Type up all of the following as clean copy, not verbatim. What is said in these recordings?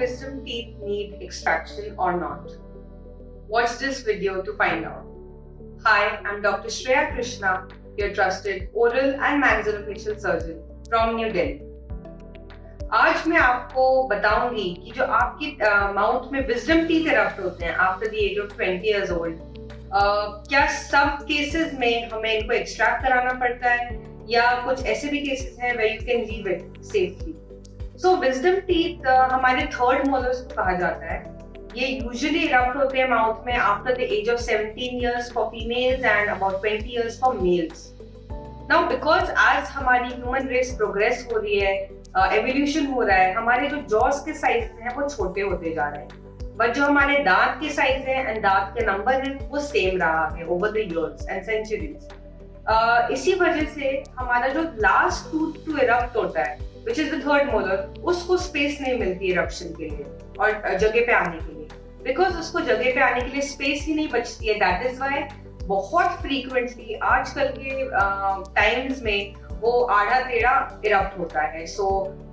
wisdom teeth need extraction or not? Watch this video to find out. Hi, I'm Dr. Shreya Krishna, your trusted oral and maxillofacial surgeon from New Delhi. आज मैं आपको बताऊंगी कि जो आपकी mouth में wisdom teeth erupt होते हैं after the age of 20 years old, क्या सब केसेस में हमें इनको एक्सट्रैक्ट कराना पड़ता है या कुछ ऐसे भी केसेस हैं where you can leave it safely. So wisdom teeth हमारे थर्ड मोलर्स को कहा जाता है. ये यूजुअली इरप्ट होते हैं माउथ में after the age of 17 years for females and about 20 years for males. Now because आज हमारी ह्यूमन रेस प्रोग्रेस हो रही है, एवोल्यूशन हो रहा है, हमारे जो जॉस के साइज हैं वो छोटे होते जा रहे हैं, बट जो हमारे दांत के साइज है एंड दांत के नंबर है वो सेम रहा है over the years and centuries. इसी वजह से हमारा जो लास्ट टूथ टू इरप्ट होता है which is the third molar, उसको स्पेस नहीं मिलती इरप्शन के लिए और जगह पे आने के लिए. बिकॉज उसको जगह पे आने के लिए स्पेस ही नहीं बचती है. दैट इज वाई बहुत फ्रीक्वेंटली आजकल के टाइम्स में वो आधा टेढ़ा इरप्ट होता है. सो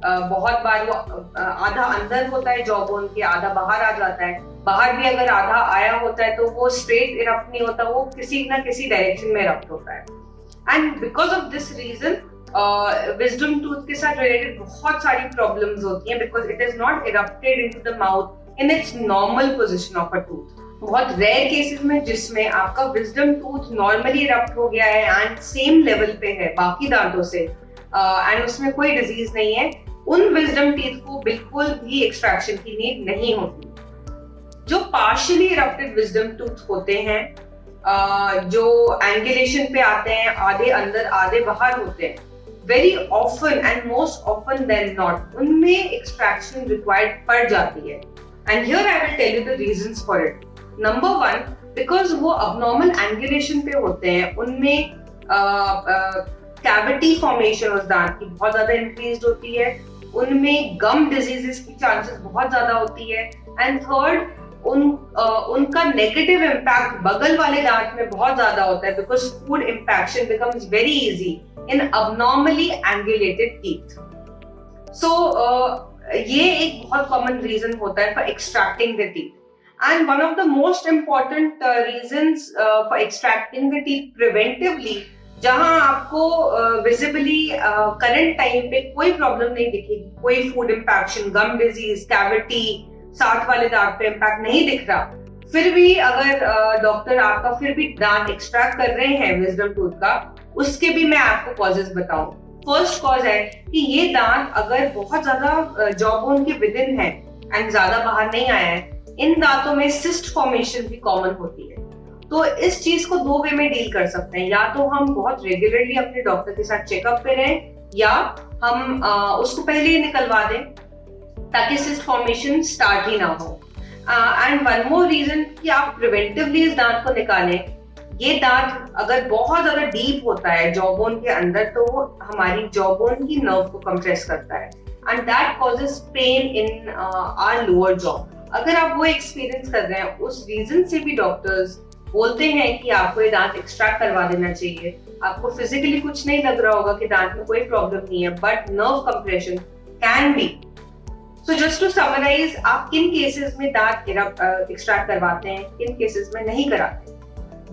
बहुत बार वो आधा अंदर होता है जॉ बोन के, आधा बाहर आ जाता है. बाहर भी अगर आधा आया होता है तो वो स्ट्रेट इरप्ट नहीं होता, वो किसी ना किसी डायरेक्शन में इरप्ट होता है. And because of this reason wisdom tooth के साथ रिलेटेड बहुत सारी प्रॉब्लम्स होती हैं because it is not erupted into the mouth in its normal position of a tooth. बहुत रेयर केसेस में जिसमें आपका विजडम टूथ नॉर्मली इरप्ट हो गया है एंड सेम लेवल पे है बाकी दांतों से एंड उसमें कोई डिजीज नहीं है, उन विजडम टीथ को बिल्कुल भी एक्सट्रैक्शन की नीड नहीं होती. जो पार्शियली इरप्टेड विजडम टूथ होते हैं, जो एंगुलेशन पे आते हैं, आधे अंदर आधे बाहर होते हैं, very often and most often then not उनमें एक्सट्रैक्शन रिक्वायर्ड पड़ जाती है. And here I will tell you the reasons for it. Number one, because वो अबनॉर्मल एंगुलेशन पे होते हैं, उनमें कैविटी फॉर्मेशन उस दांत की बहुत ज्यादा इंक्रीज होती है, उनमें गम डिजीजेस की चांसेस बहुत ज्यादा होती है. एंड थर्ड, उनका नेगेटिव इम्पैक्ट बगल वाले दांत में बहुत ज्यादा होता है because food impaction becomes very easy in abnormally angulated teeth. So ये एक बहुत कॉमन रीजन होता है for extracting the teeth. And one of the most important reasons for extracting the teeth preventively, जहां आपको visibly current time पे कोई problem नहीं दिखेगी, कोई फूड इम्पैक्शन, गम डिजीज, कैविटी, साथ वाले दांत पे इम्पैक्ट नहीं दिख रहा, फिर भी अगर डॉक्टर आपका फिर भी दांत एक्सट्रैक्ट कर रहे हैं विजडम टूथ का, उसके भी मैं आपको कॉजेस बताऊं. फर्स्ट कॉज है कि ये दांत अगर बहुत ज्यादा जॉ बोन के विद इन है एंड ज्यादा बाहर नहीं आया है, इन दांतों में सिस्ट फॉर्मेशन भी कॉमन होती है. तो इस चीज को दो वे में डील कर सकते हैं. या तो हम बहुत रेगुलरली अपने डॉक्टर के साथ चेकअप पे रहें, या हम उसको पहले ही निकलवा दें ताकि सिस्ट फॉर्मेशन स्टार्ट ही ना हो. एंड वन मोर रीजन कि आप प्रिवेंटिवली इस दांत को निकालें. ये दांत अगर बहुत ज्यादा डीप होता है जॉ बोन के अंदर तो वो हमारी जॉ बोन की नर्व को कंप्रेस करता है and that causes pain in our lower jaw. अगर आप वो एक्सपीरियंस कर रहे हैं, उस रीजन से भी डॉक्टर्स बोलते हैं कि आपको ये दांत एक्सट्रैक्ट करवा देना चाहिए. आपको फिजिकली कुछ नहीं लग रहा होगा कि दांत में कोई प्रॉब्लम नहीं है, but nerve compression can be. So just to summarize, आप किन केसेस में दांत एक्सट्रैक्ट करवाते हैं, किन केसेस में नहीं कराते.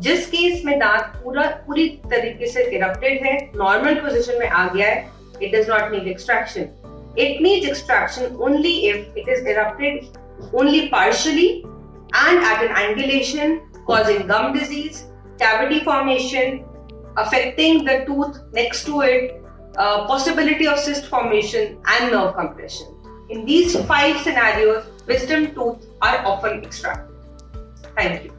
जिस केस में दांत पूरी तरीके से इरप्टेड है, नॉर्मल पोजीशन में आ गया है, it does not need extraction. It needs extraction only if it is erupted only partially and at an angulation causing gum disease, cavity formation, affecting the tooth next to it, possibility of cyst formation and nerve compression. In these 5 scenarios, wisdom tooth are often extracted. Thank you.